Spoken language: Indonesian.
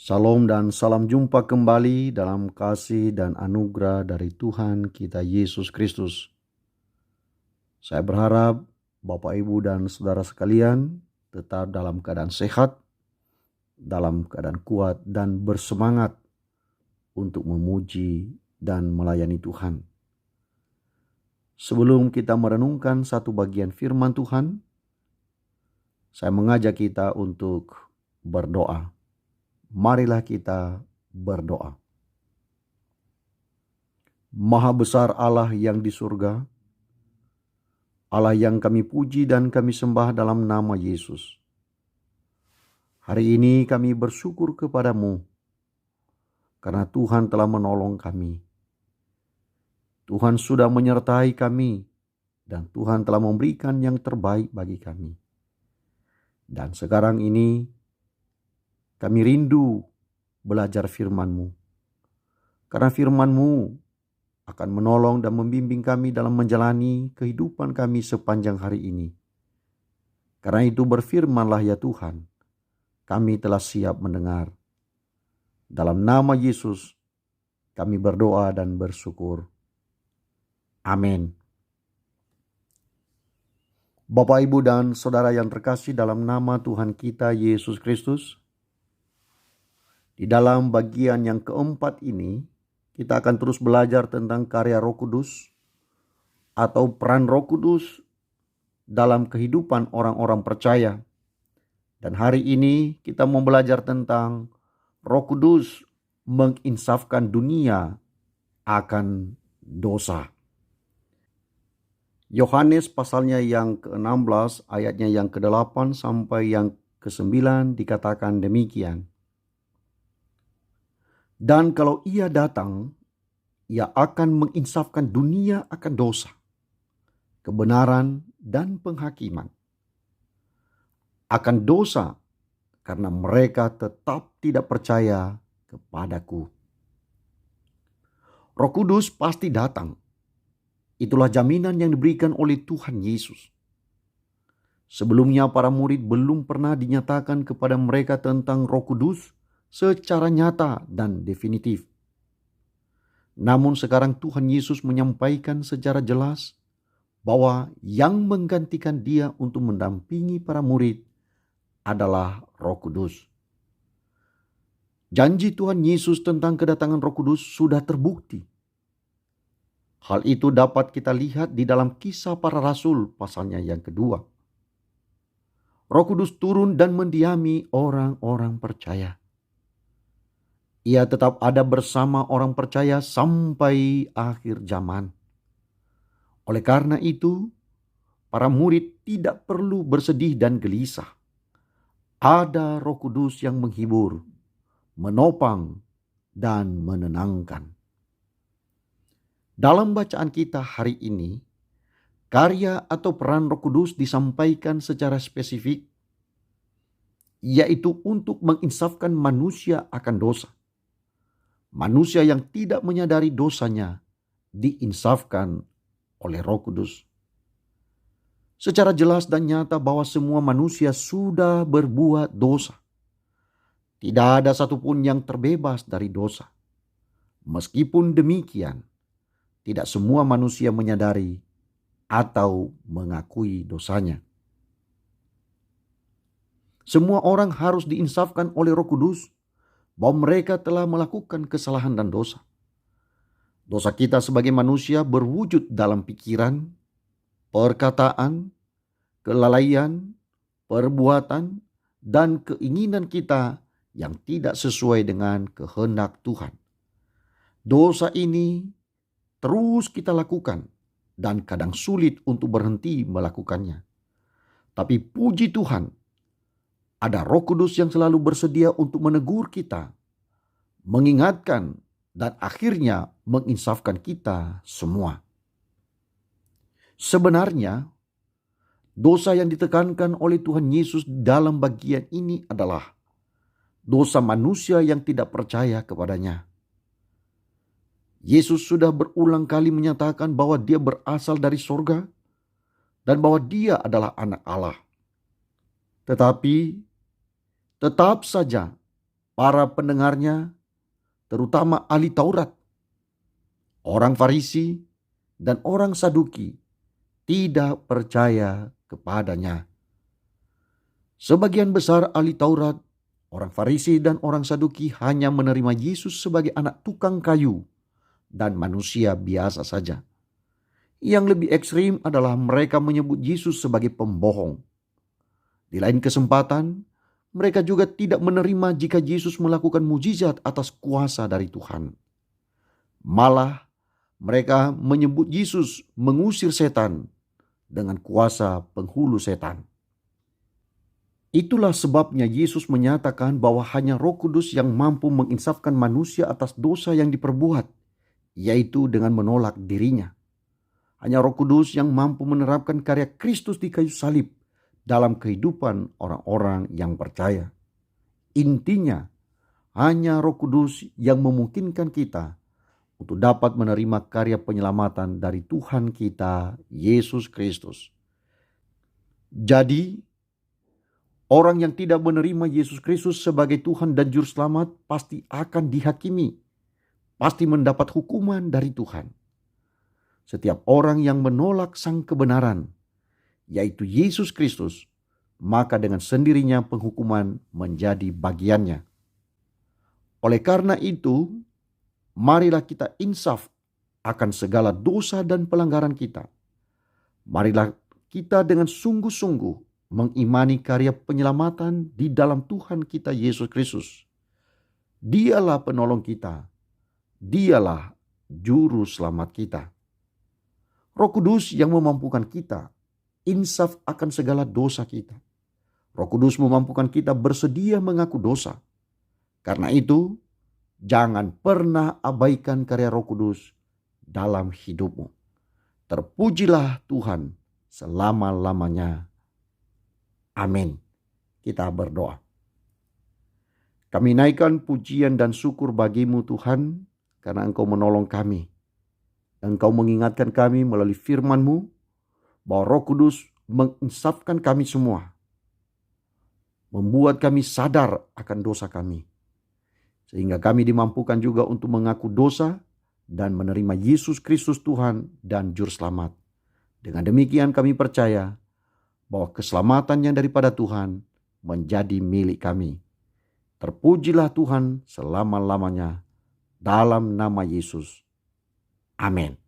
Salam dan salam jumpa kembali dalam kasih dan anugerah dari Tuhan kita Yesus Kristus. Saya berharap Bapak, Ibu, dan Saudara sekalian tetap dalam keadaan sehat, dalam keadaan kuat, dan bersemangat untuk memuji dan melayani Tuhan. Sebelum kita merenungkan satu bagian firman Tuhan, saya mengajak kita untuk berdoa. Marilah kita berdoa. Maha besar Allah yang di surga, Allah yang kami puji dan kami sembah dalam nama Yesus. Hari ini kami bersyukur kepadamu karena Tuhan telah menolong kami. Tuhan sudah menyertai kami dan Tuhan telah memberikan yang terbaik bagi kami. Dan sekarang ini kami rindu belajar firman-Mu. Karena firman-Mu akan menolong dan membimbing kami dalam menjalani kehidupan kami sepanjang hari ini. Karena itu berfirmanlah ya Tuhan, kami telah siap mendengar. Dalam nama Yesus kami berdoa dan bersyukur. Amin. Bapak, Ibu, dan Saudara yang terkasih dalam nama Tuhan kita Yesus Kristus, di dalam bagian yang keempat ini, kita akan terus belajar tentang karya Roh Kudus atau peran Roh Kudus dalam kehidupan orang-orang percaya. Dan hari ini kita mau belajar tentang Roh Kudus menginsafkan dunia akan dosa. Yohanes pasalnya yang ke-16 ayatnya yang ke-8 sampai yang ke-9 dikatakan demikian. Dan kalau ia datang, ia akan menginsafkan dunia akan dosa, kebenaran dan penghakiman. Akan dosa karena mereka tetap tidak percaya kepadaku. Roh Kudus pasti datang. Itulah jaminan yang diberikan oleh Tuhan Yesus. Sebelumnya para murid belum pernah dinyatakan kepada mereka tentang Roh Kudus secara nyata dan definitif. Namun sekarang Tuhan Yesus menyampaikan secara jelas bahwa yang menggantikan Dia untuk mendampingi para murid adalah Roh Kudus. Janji Tuhan Yesus tentang kedatangan Roh Kudus sudah terbukti. Hal itu dapat kita lihat di dalam Kisah Para Rasul pasalnya yang kedua. Roh Kudus turun dan mendiami orang-orang percaya. Ia tetap ada bersama orang percaya sampai akhir zaman. Oleh karena itu, para murid tidak perlu bersedih dan gelisah. Ada Roh Kudus yang menghibur, menopang, dan menenangkan. Dalam bacaan kita hari ini, karya atau peran Roh Kudus disampaikan secara spesifik, yaitu untuk menginsafkan manusia akan dosa. Manusia yang tidak menyadari dosanya diinsafkan oleh Roh Kudus. Secara jelas dan nyata bahwa semua manusia sudah berbuat dosa. Tidak ada satupun yang terbebas dari dosa. Meskipun demikian, tidak semua manusia menyadari atau mengakui dosanya. Semua orang harus diinsafkan oleh Roh Kudus bahwa mereka telah melakukan kesalahan dan dosa. Dosa kita sebagai manusia berwujud dalam pikiran, perkataan, kelalaian, perbuatan, dan keinginan kita yang tidak sesuai dengan kehendak Tuhan. Dosa ini terus kita lakukan dan kadang sulit untuk berhenti melakukannya. Tapi puji Tuhan, ada Roh Kudus yang selalu bersedia untuk menegur kita, mengingatkan, dan akhirnya menginsafkan kita semua. Sebenarnya, dosa yang ditekankan oleh Tuhan Yesus dalam bagian ini adalah dosa manusia yang tidak percaya kepadanya. Yesus sudah berulang kali menyatakan bahwa Dia berasal dari sorga dan bahwa Dia adalah anak Allah. Tetapi tetap saja para pendengarnya, terutama ahli Taurat, orang Farisi, dan orang Saduki, tidak percaya kepadanya. Sebagian besar ahli Taurat, orang Farisi, dan orang Saduki hanya menerima Yesus sebagai anak tukang kayu dan manusia biasa saja. Yang lebih ekstrim adalah mereka menyebut Yesus sebagai pembohong. Di lain kesempatan, mereka juga tidak menerima jika Yesus melakukan mujizat atas kuasa dari Tuhan. Malah, mereka menyebut Yesus mengusir setan dengan kuasa penghulu setan. Itulah sebabnya Yesus menyatakan bahwa hanya Roh Kudus yang mampu menginsafkan manusia atas dosa yang diperbuat, yaitu dengan menolak dirinya. Hanya Roh Kudus yang mampu menerapkan karya Kristus di kayu salib dalam kehidupan orang-orang yang percaya. Intinya, hanya Roh Kudus yang memungkinkan kita untuk dapat menerima karya penyelamatan dari Tuhan kita, Yesus Kristus. Jadi, orang yang tidak menerima Yesus Kristus sebagai Tuhan dan Juru Selamat pasti akan dihakimi, pasti mendapat hukuman dari Tuhan. Setiap orang yang menolak sang kebenaran, yaitu Yesus Kristus, maka dengan sendirinya penghukuman menjadi bagiannya. Oleh karena itu, marilah kita insaf akan segala dosa dan pelanggaran kita. Marilah kita dengan sungguh-sungguh mengimani karya penyelamatan di dalam Tuhan kita Yesus Kristus. Dialah penolong kita. Dialah Juru Selamat kita. Roh Kudus yang memampukan kita insaf akan segala dosa kita. Roh Kudus memampukan kita bersedia mengaku dosa. Karena itu, jangan pernah abaikan karya Roh Kudus dalam hidupmu. Terpujilah Tuhan selama-lamanya. Amin. Kita berdoa. Kami naikkan pujian dan syukur bagimu Tuhan, karena Engkau menolong kami. Engkau mengingatkan kami melalui firman-Mu bahwa Roh Kudus menginsafkan kami semua. Membuat kami sadar akan dosa kami. Sehingga kami dimampukan juga untuk mengaku dosa dan menerima Yesus Kristus Tuhan dan Juru Selamat. Dengan demikian kami percaya bahwa keselamatan yang daripada Tuhan menjadi milik kami. Terpujilah Tuhan selama-lamanya dalam nama Yesus. Amin.